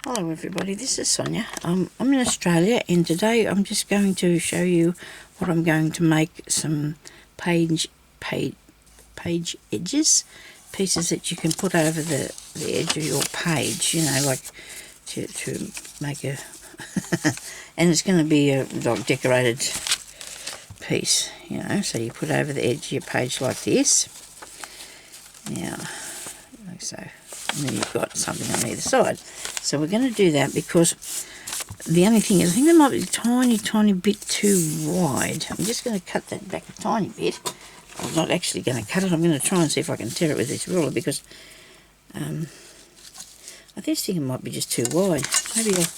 Hello everybody, this is Sonia. I'm in Australia and today I'm just going to show you what I'm going to make some page edges, pieces that you can put over the edge of your page, you know, like to make a and it's going to be a like decorated piece, you know, so you put over the edge of your page like this. Now, like so. And then you've got something on either side. So we're going to do that because the only thing is, I think that might be a tiny bit too wide. I'm just going to cut that back a tiny bit. I'm not actually going to cut it. I'm going to try and see if I can tear it with this ruler because I just think it might be just too wide. Maybe I've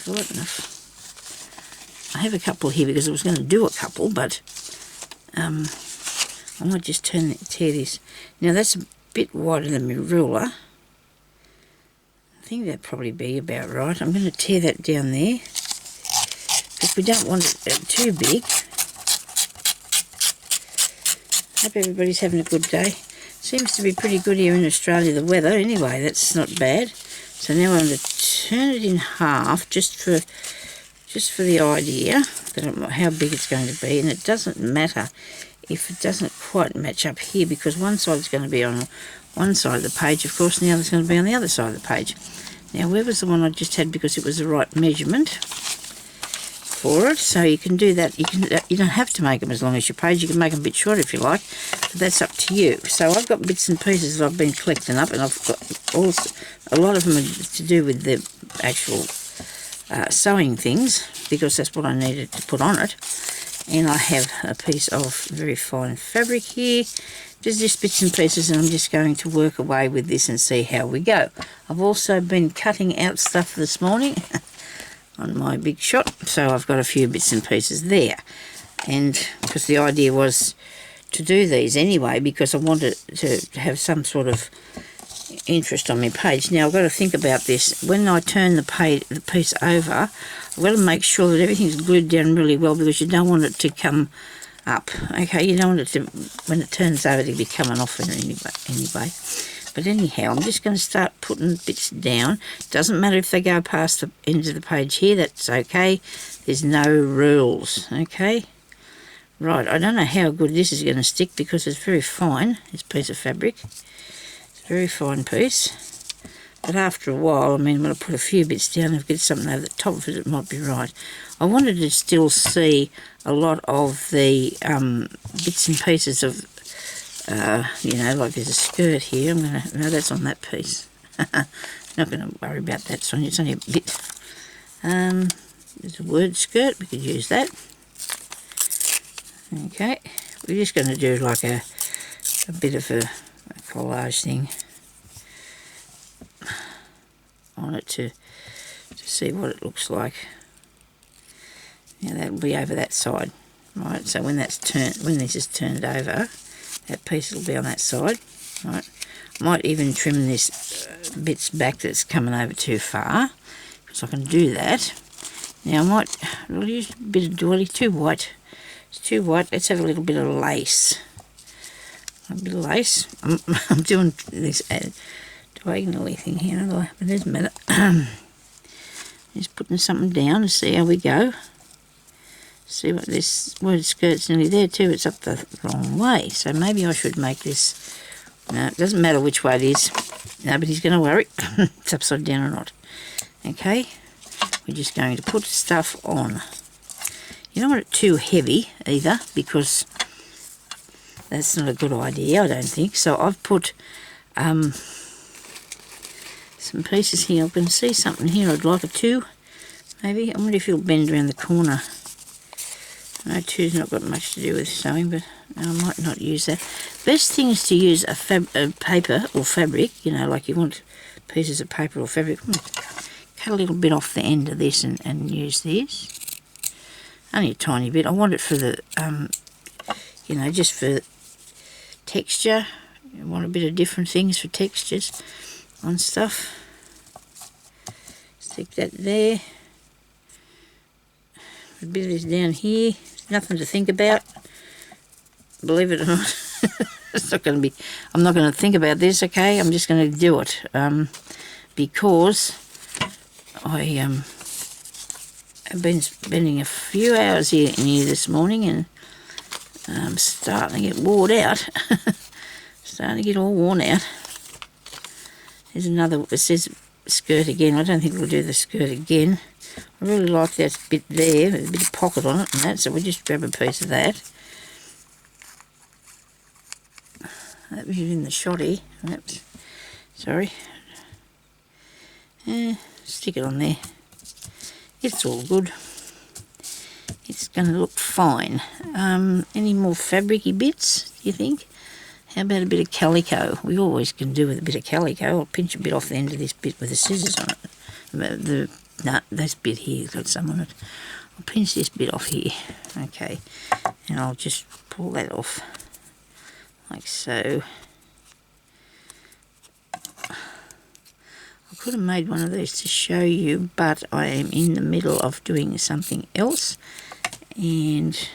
got enough. I have a couple here because I was going to do a couple, but I might just tear this. Now that's a bit wider than my ruler. I think that'd probably be about right. I'm going to tear that down there because we don't want it too big. Hope everybody's having a good day. Seems to be pretty good here in Australia, the weather. Anyway, that's not bad. So now I'm going to turn it in half just for the idea that how big it's going to be, and it doesn't matter if it doesn't quite match up here because one side is going to be on one side of the page, of course, and the other is going to be on the other side of the page. Now, where was the one I just had because it was the right measurement for it? So you can do that. You don't have to make them as long as your page. You can make them a bit shorter if you like, but that's up to you. So I've got bits and pieces that I've been collecting up, and I've got also a lot of them are to do with the actual sewing things because that's what I needed to put on it. And I have a piece of very fine fabric here, just bits and pieces, and I'm just going to work away with this and see how we go. I've also been cutting out stuff this morning on my big shot, so I've got a few bits and pieces there. And because the idea was to do these anyway because I wanted to have some sort of interest on my page. Now I've got to think about this. When I turn the piece over, I've got to make sure that everything's glued down really well because you don't want it to come up. Okay, you don't want it to, when it turns over, to be coming off anyway. But anyhow, I'm just going to start putting bits down. Doesn't matter if they go past the end of the page here, that's okay. There's no rules, okay? Right, I don't know how good this is going to stick because it's very fine, this piece of fabric. Very fine piece, but after a while, I mean, when I put a few bits down, if I get something over the top of it, it might be right. I wanted to still see a lot of the bits and pieces of, you know, like there's a skirt here. No, that's on that piece. Not going to worry about that, Sonia. It's only a bit. There's a word skirt. We could use that. Okay, we're just going to do like a bit of a collage thing on it to see what it looks like. Now that'll be over that side, right? So when this is turned over, that piece will be on that side, right? I might even trim this bits back that's coming over too far, because I can do that. Now I'll use a bit of doily. Too white. It's too white. Let's have a little bit of lace. A bit of lace. I'm doing this diagonally thing here, but it doesn't matter. Just putting something down to see how we go. See what this word skirt's nearly there too. It's up the wrong way, so maybe I should make this. No, it doesn't matter which way it is. Nobody's going to worry. It's upside down or not. Okay, we're just going to put stuff on. You don't want it too heavy either because that's not a good idea, I don't think. So I've put some pieces here. I can see something here I'd like a two, maybe. I wonder if it'll bend around the corner. No, two's not got much to do with sewing, but I might not use that. Best thing is to use a paper or fabric, you know, like you want pieces of paper or fabric. Cut a little bit off the end of this and use this. Only a tiny bit. I want it for the, you know, just for texture. You want a bit of different things for textures on stuff. Stick that there. A bit of this down here. Nothing to think about, believe it or not. It's not going to be, I'm not going to think about this, okay? I'm just going to do it because I have been spending a few hours in here this morning, and I'm starting to get worn out. Starting to get all worn out. There's another, it says skirt again. I don't think we'll do the skirt again. I really like that bit there, with a bit of pocket on it and that, so we'll just grab a piece of that. That was in the shoddy. Oops. Sorry. Stick it on there. It's all good. It's going to look fine. Any more fabricy bits, do you think? How about a bit of calico? We always can do with a bit of calico. I'll pinch a bit off the end of this bit with the scissors on it. This bit here's got some on it. I'll pinch this bit off here. Okay. And I'll just pull that off. Like so. I could have made one of these to show you, but I am in the middle of doing something else. And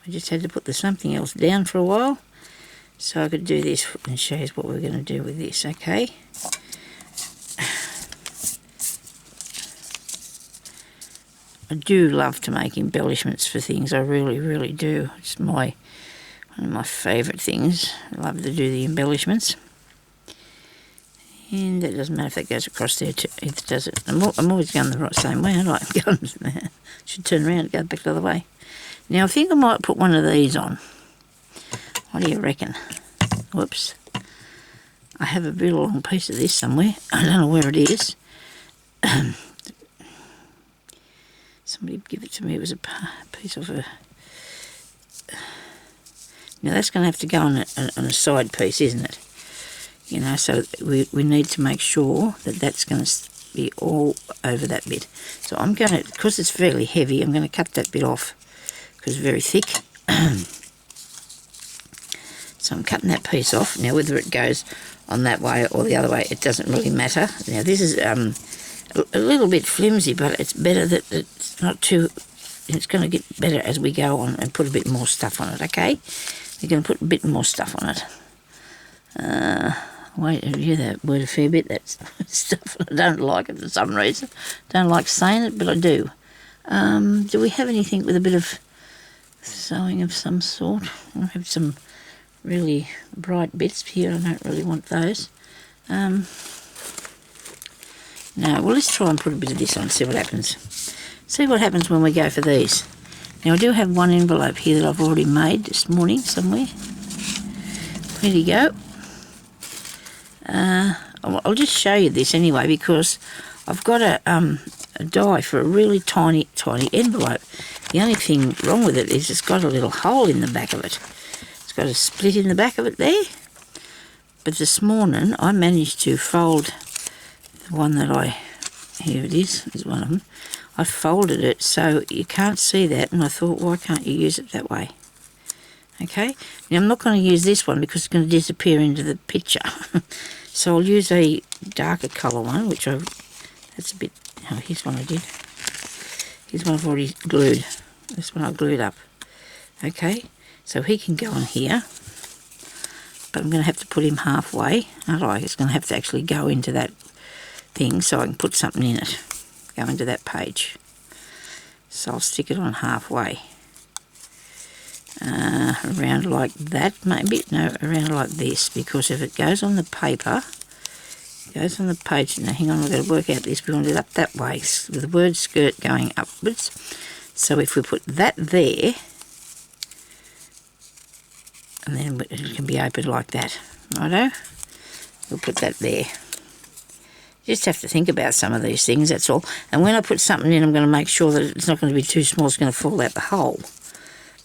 I just had to put the something else down for a while, so I could do this and show you what we're going to do with this, okay? I do love to make embellishments for things. I really, really do. It's one of my favourite things. I love to do the embellishments. And it doesn't matter if that goes across there too. It does it. I'm always going the right same way, aren't I? Should turn around and go back the other way. Now I think I might put one of these on. What do you reckon? Whoops. I have a real long piece of this somewhere. I don't know where it is. Somebody give it to me. It was a piece of a... Now that's going to have to go on a side piece, isn't it? You know, so we need to make sure that that's going to be all over that bit. So I'm going to, because it's fairly heavy, I'm going to cut that bit off because it's very thick. So I'm cutting that piece off. Now whether it goes on that way or the other way, it doesn't really matter. Now this is a little bit flimsy, but it's better that it's not too... It's going to get better as we go on and put a bit more stuff on it, okay? We're going to put a bit more stuff on it. Wait, have you that word a fair bit? That's stuff. I don't like it for some reason. Don't like saying it, but I do. Do we have anything with a bit of sewing of some sort? I have some really bright bits here. I don't really want those. No, well, let's try and put a bit of this on, see what happens. See what happens when we go for these. Now, I do have one envelope here that I've already made this morning somewhere. Ready to go. I'll just show you this anyway, because I've got a die for a really tiny envelope. The only thing wrong with it is it's got a little hole in the back of it. It's got a split in the back of it there. But this morning I managed to fold the one that here it is, there's one of them. I folded it so you can't see that, and I thought, why can't you use it that way? Okay, now I'm not going to use this one because it's going to disappear into the picture. So I'll use a darker colour one, which that's a bit, oh, here's one I did. Here's one I've already glued. This one I glued up. Okay, so he can go on here, but I'm going to have to put him halfway. It's going to have to actually go into that thing so I can put something in it. Go into that page. So I'll stick it on halfway. Around like that maybe, no, around like this, because if it goes on the paper, it goes on the page. Now hang on, we've got to work out this. We want it up that way with the word skirt going upwards. So if we put that there, and then it can be opened like that, righto? We'll put that there. You just have to think about some of these things, that's all. And when I put something in, I'm going to make sure that it's not going to be too small, it's going to fall out the hole.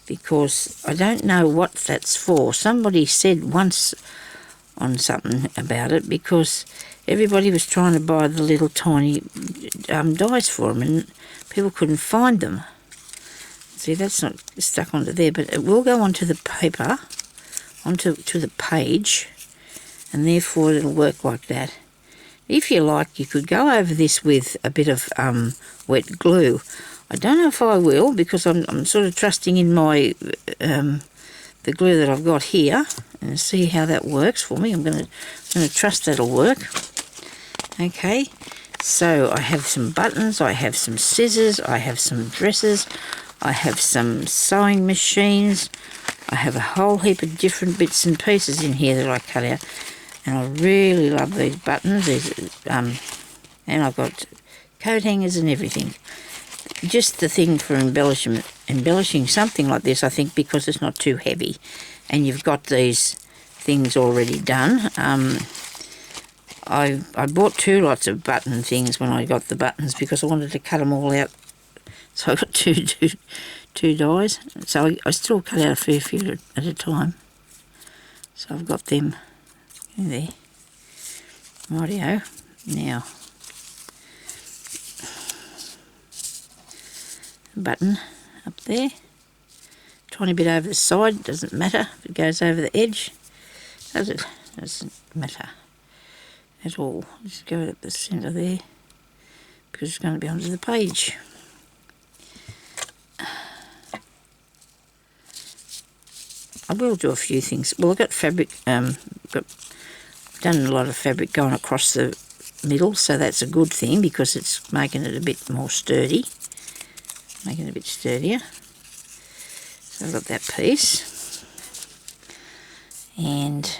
Because I don't know what that's for. Somebody said once on something about it, because everybody was trying to buy the little tiny dies for them and people couldn't find them. See, that's not stuck onto there, but it will go onto the paper, onto the page, and therefore it'll work like that. If you like, you could go over this with a bit of wet glue. I don't know if I will, because I'm sort of trusting in my the glue that I've got here and see how that works for me. I'm going to trust that'll work. Okay, so I have some buttons, I have some scissors, I have some dresses, I have some sewing machines, I have a whole heap of different bits and pieces in here that I cut out, and I really love these buttons. And I've got coat hangers and everything. Just the thing for embellishing something like this, I think, because it's not too heavy, and you've got these things already done. I bought 2 lots of button things when I got the buttons because I wanted to cut them all out. So I got two dies. So I still cut out a fair few at a time. So I've got them in there. Rightio. Now, button up there. Tiny bit over the side, doesn't matter if it goes over the edge. Does it? Doesn't matter at all. Just go at the centre there because it's going to be onto the page. I will do a few things. Well, I've got fabric, done a lot of fabric going across the middle, so that's a good thing because it's making it a bit more sturdy, making it a bit sturdier. So I've got that piece, and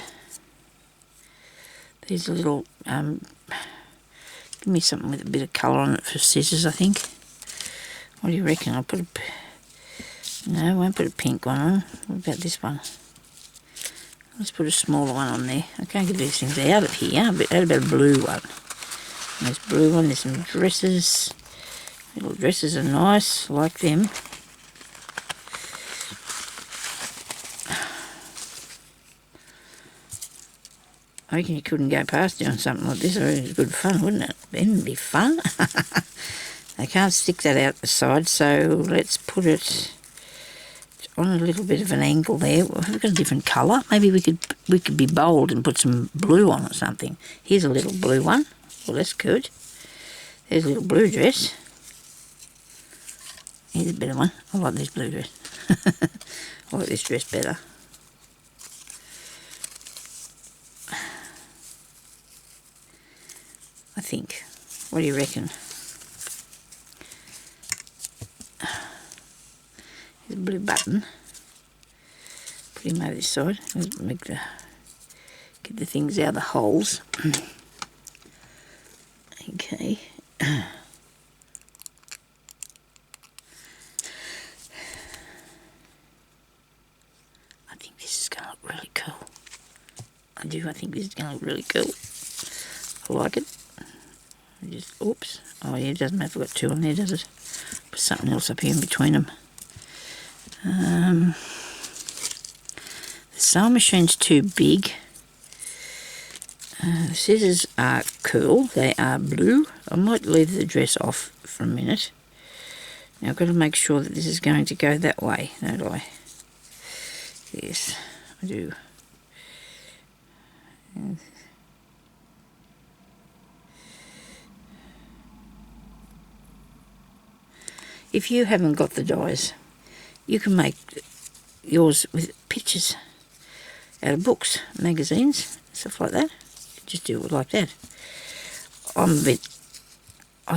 these are little, give me something with a bit of colour on it for scissors, I think. What do you reckon? I'll put a, no, I won't put a pink one on. What about this one? Let's put a smaller one on there. I can't get these things out of here, but how about a blue one? And this blue one, there's some dresses. Little dresses are nice, I like them. I reckon you couldn't go past doing something like this. It was good fun, wouldn't it? It'd be fun. I can't stick that out the side, so let's put it on a little bit of an angle there. We've got a different colour. Maybe we could be bold and put some blue on or something. Here's a little blue one. Well, that's good. There's a little blue dress. Here's a better one. I like this blue dress. I like this dress better. I think. What do you reckon? Here's a blue button. Put him over this side. Get the things out of the holes. Okay. I think this is going to look really cool. I do. I think this is going to look really cool. I like it. Just, oops. Oh yeah, it doesn't matter if I've got 2 on there, does it? Put something else up here in between them. The sewing machine's too big. The scissors are cool. They are blue. I might leave the dress off for a minute. Now I've got to make sure that this is going to go that way, don't I? Yes, I do. If you haven't got the dies, you can make yours with pictures out of books, magazines, stuff like that. Just do it like that. I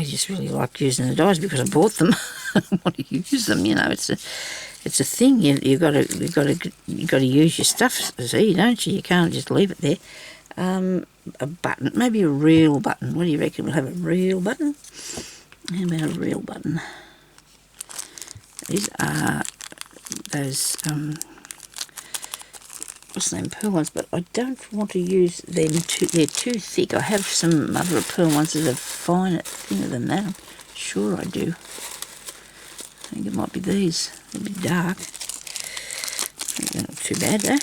just really like using the dies because I bought them. I want to use them, you know. It's a thing. You got to use your stuff. See, don't you? You can't just leave it there. A button, maybe a real button. What do you reckon? We'll have a real button. How about a real button? These are those, what's the name, pearl ones, but I don't want to use them they're too thick. I have some mother of pearl ones that are finer, thinner than that. I'm sure I do. I think it might be these. They're a bit dark. They're not too bad though.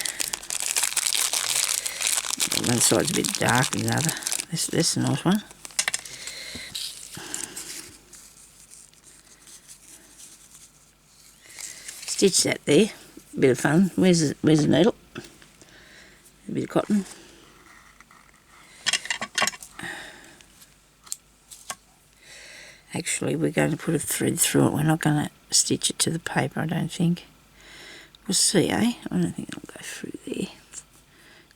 One side's a bit dark than the other. This is a nice one. Stitch that there, a bit of fun. Where's the needle? A bit of cotton. Actually, we're going to put a thread through it. We're not going to stitch it to the paper, I don't think. We'll see, eh? I don't think it'll go through there.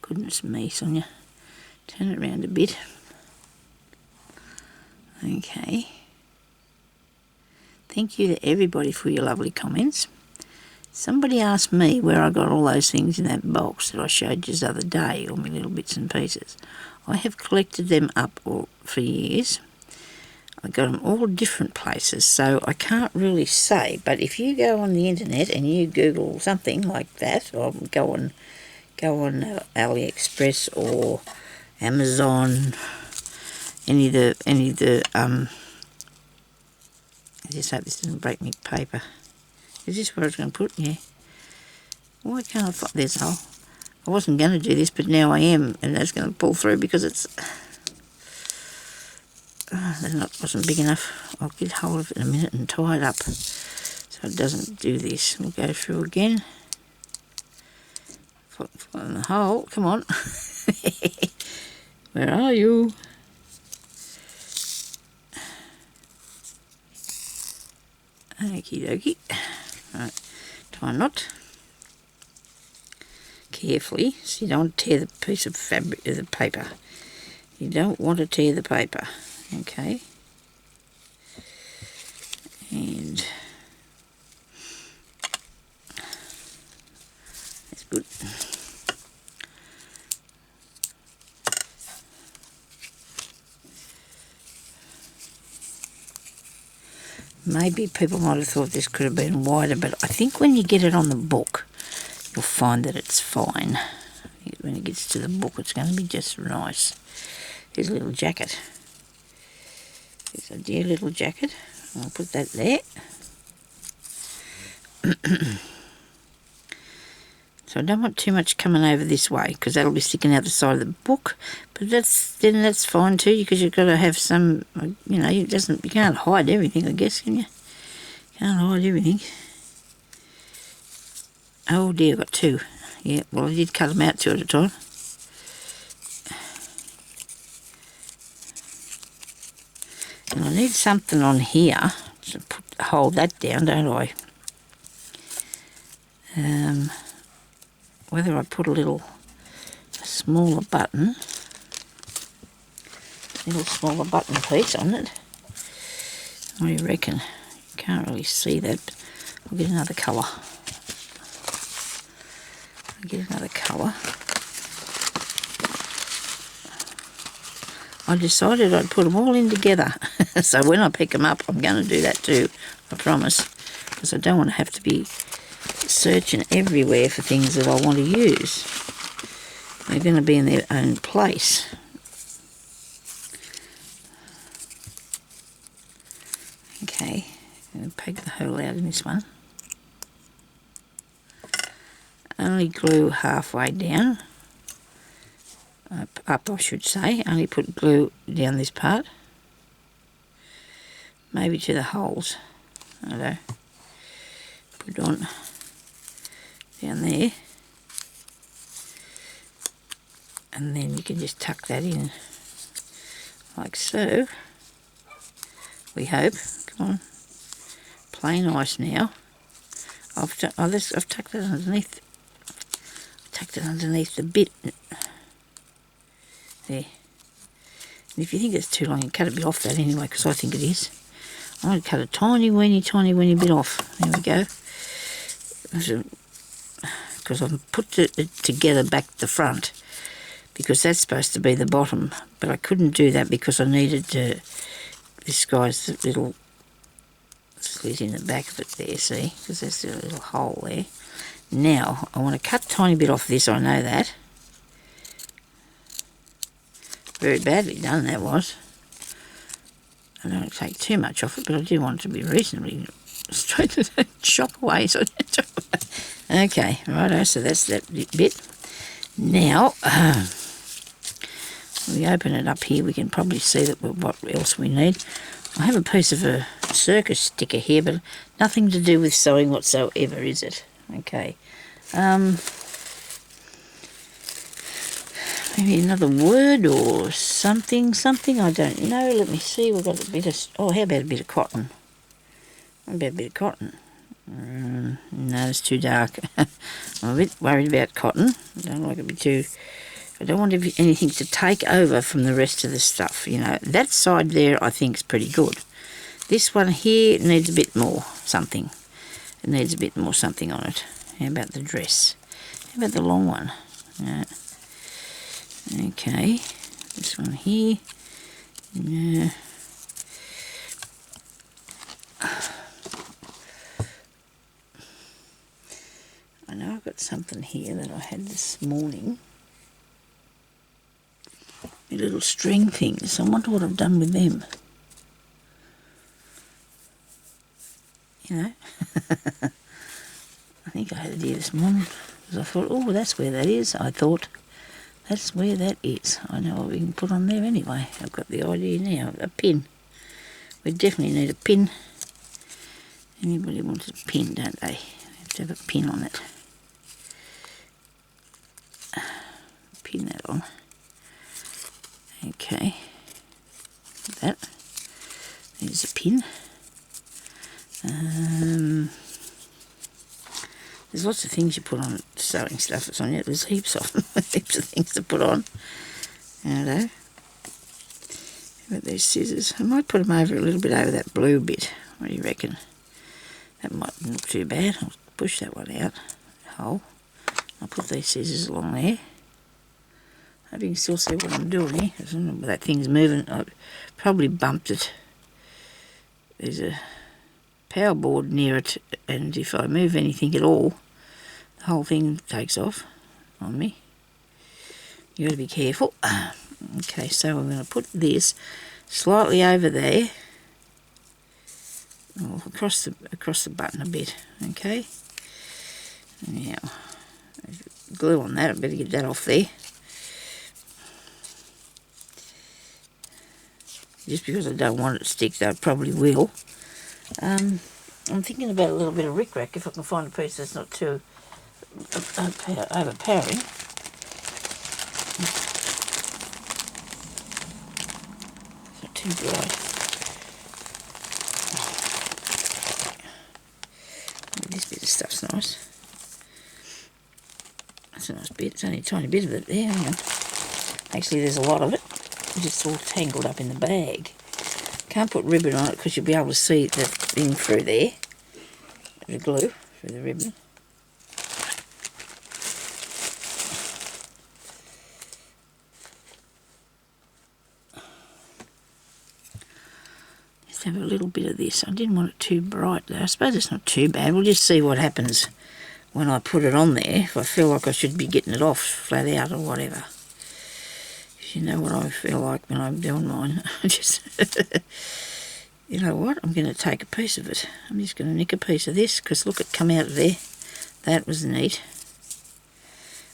Goodness me, Sonya. Turn it around a bit. Okay. Thank you to everybody for your lovely comments. Somebody asked me where I got all those things in that box that I showed you the other day, all my little bits and pieces. I have collected them up for years. I got them all different places, so I can't really say. But if you go on the internet and you Google something like that, or go on AliExpress or Amazon, any of the I just hope this doesn't break me paper. Is this what I was going to put? Yeah. Why can't I find... There's a hole. I wasn't going to do this, but now I am, and that's going to pull through because it's... that wasn't big enough. I'll get hold of it in a minute and tie it up so it doesn't do this. We'll go through again. In the hole. Come on. Where are you? Okie dokie. Right, tie a knot carefully, so you don't want to tear the piece of fabric, the paper. You don't want to tear the paper, okay? And that's good. Maybe people might have thought this could have been wider, but I think when you get it on the book, you'll find that it's fine. When it gets to the book, it's going to be just nice. Here's a little jacket. Here's a dear little jacket. I'll put that there. So I don't want too much coming over this way, because that'll be sticking out the side of the book. But that's fine too, because you've got to have some, you know, you can't hide everything, I guess, can you? Can't hide everything. Oh dear, I've got two. Yeah, well, I did cut them out two at a time. And I need something on here to hold that down, don't I? Whether I put a smaller button, smaller button piece on it. What do you reckon? You can't really see that, but I'll get another colour. I decided I'd put them all in together. So when I pick them up, I'm going to do that too, I promise. Because I don't want to have to be searching everywhere for things that I want to use. They're going to be in their own place. Okay, I'm going to poke the hole out in this one. Only glue halfway down. Up I should say. Only put glue down this part. Maybe to the holes. I don't know. Put it on down there. And then you can just tuck that in like so. We hope. Come on. Plain nice now. I've tucked it underneath. Tucked it underneath the bit. There. And if you think it's too long, you cut a bit off that anyway, because I think it is. I'm going to cut a tiny weeny bit off. There we go. Because I've put it together back to the front, because that's supposed to be the bottom. But I couldn't do that because I needed this guy's little slit in the back of it there, see? Because there's a little hole there. Now, I want to cut a tiny bit off this, I know that. Very badly done that was. I don't want to take too much off it, but I do want it to be reasonably straight to the chop away. So okay, righto, so that's that bit. Now, we open it up here, we can probably see that what else we need. I have a piece of a circus sticker here, but nothing to do with sewing whatsoever, is it? Okay. Maybe another word or something, I don't know. Let me see, we've got a bit of... Oh, how about a bit of cotton? How about a bit of cotton? No, it's too dark. I'm a bit worried about cotton. I don't like it to be too... I don't want anything to take over from the rest of the stuff, you know. That side there I think is pretty good. This one here needs a bit more something. It needs a bit more something on it. How about the dress? How about the long one? Okay, this one here. No. I know I've got something here that I had this morning. The little string things. I wonder what I've done with them. You know? I think I had it here this morning. Because I thought, oh, that's where that is. I thought, that's where that is. I know what we can put on there anyway. I've got the idea now. A pin. We definitely need a pin. Anybody wants a pin, don't they? They have to have a pin on it. Pin that on. Okay. That. There's a pin. There's lots of things you put on sewing stuff. It's on it. There's heaps of them. Heaps of things to put on. Hello. How about these scissors? I might put them over a little bit over that blue bit. What do you reckon? That mightn't look too bad. I'll push that one out. Hole. I'll put these scissors along there. Hope you can still see what I'm doing here. I don't know where that thing's moving. I probably bumped it. There's a power board near it, and if I move anything at all, the whole thing takes off on me. You got to be careful. Okay, so I'm going to put this slightly over there, or across the button a bit. Okay. Now, glue on that. I better get that off there. Just because I don't want it to stick, though, I probably will. I'm thinking about a little bit of rickrack if I can find a piece that's not too overpowering. It's not too dry. This bit of stuff's nice. That's a nice bit. It's only a tiny bit of it there. Hang on. Actually, there's a lot of it. It's just all tangled up in the bag. Can't put ribbon on it because you'll be able to see the thing through there. The glue through the ribbon. Just have a little bit of this. I didn't want it too bright though. I suppose it's not too bad. We'll just see what happens when I put it on there. If I feel like I should be getting it off flat out or whatever. You know what I feel like when I'm doing mine. Just, you know what? I'm going to take a piece of it. I'm just going to nick a piece of this because look, it come out of there. That was neat.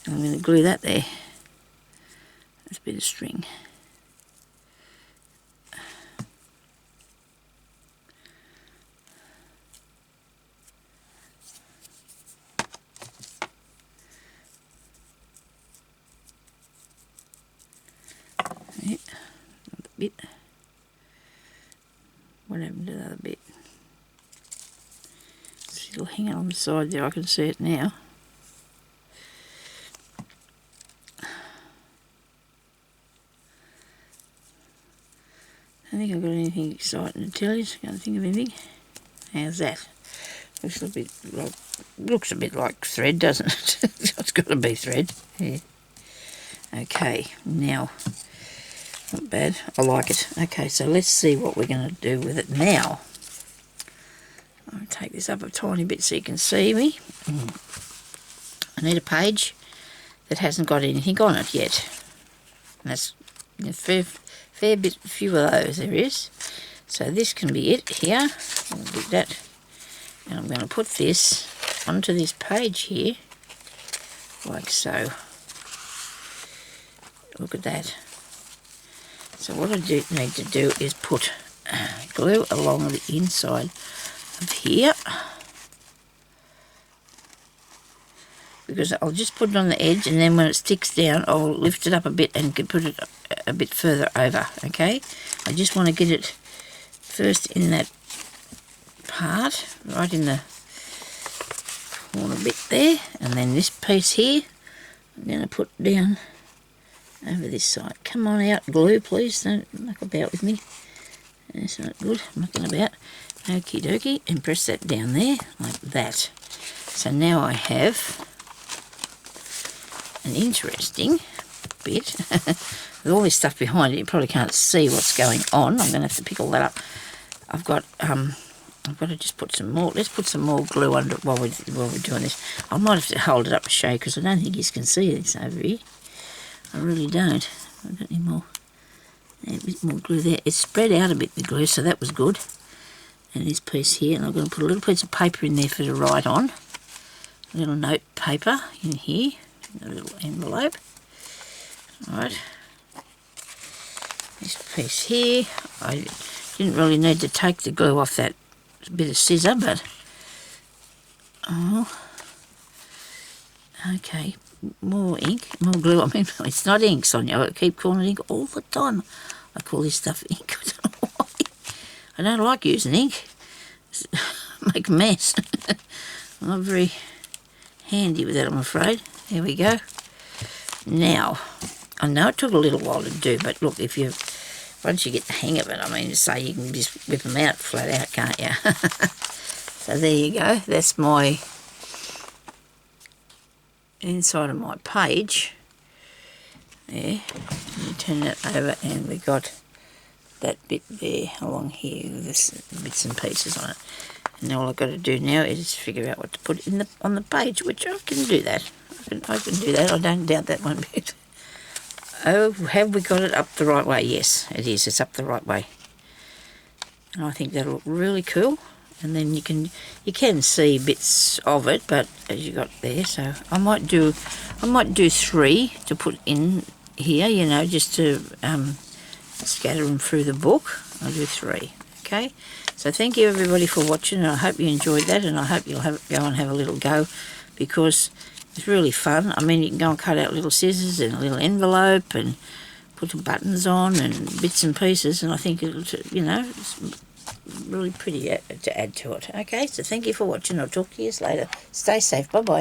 And I'm going to glue that there. That's a bit of string. Yeah, another bit. What happened to the other bit? It's still hanging on the side there, I can see it now. I don't think I've got anything exciting to tell you. Can't think of anything. How's that? Looks a bit like thread, doesn't it? It's got to be thread. Yeah. Okay, now. Not bad. I like it. Okay, so let's see what we're going to do with it now. I'll take this up a tiny bit so you can see me. I need a page that hasn't got anything on it yet. And that's a fair bit, few of those there is. So this can be it here. I'll do that. And I'm going to put this onto this page here, like so. Look at that. So what I need to do is put glue along the inside of here, because I'll just put it on the edge, and then when it sticks down I'll lift it up a bit and put it a bit further over. Okay, I just want to get it first in that part, right in the corner bit there, and then this piece here I'm going to put down over this side. Come on out, glue, please. Don't muck about with me. That's not good, mucking about. Okie dokie, and press that down there like that. So now I have an interesting bit with all this stuff behind it. You probably can't see what's going on. I'm going to have to pick all that up. I've got to just put some more. Let's put some more glue under it while we're doing this. I might have to hold it up to show you because I don't think you can see this over here. I really don't. I've got any more. A bit more glue there. It's spread out a bit, the glue, so that was good. And this piece here, and I'm going to put a little piece of paper in there for to write on. A little note paper in here, a little envelope. Alright. This piece here, I didn't really need to take the glue off that bit of scissor, but okay, more ink, more glue. I mean, it's not ink, Sonya. I keep calling it ink all the time. I call this stuff ink. I don't know why. I don't like using ink. Make a mess. I'm not very handy with that, I'm afraid. There we go. Now, I know it took a little while to do, but look, once you get the hang of it, I mean, to say you can just whip them out flat out, can't you? So there you go. That's my inside of my page. There. You turn that over, and we got that bit there along here with this bits and pieces on it. And all I've got to do now is figure out what to put on the page, which I can do that. I can do that. I don't doubt that one bit. Oh, have we got it up the right way? Yes, it is. It's up the right way. And I think that'll look really cool. And then you can see bits of it, but as you got there, so I might do 3 to put in here, you know, just to scatter them through the book. I'll do 3. Okay. So thank you everybody for watching, and I hope you enjoyed that, and I hope you'll go and have a little go, because it's really fun. I mean, you can go and cut out little scissors and a little envelope and put some buttons on and bits and pieces, and I think it'll, you know, it's really pretty to add to it. Okay, so thank you for watching. I'll talk to you later. Stay safe. Bye-bye.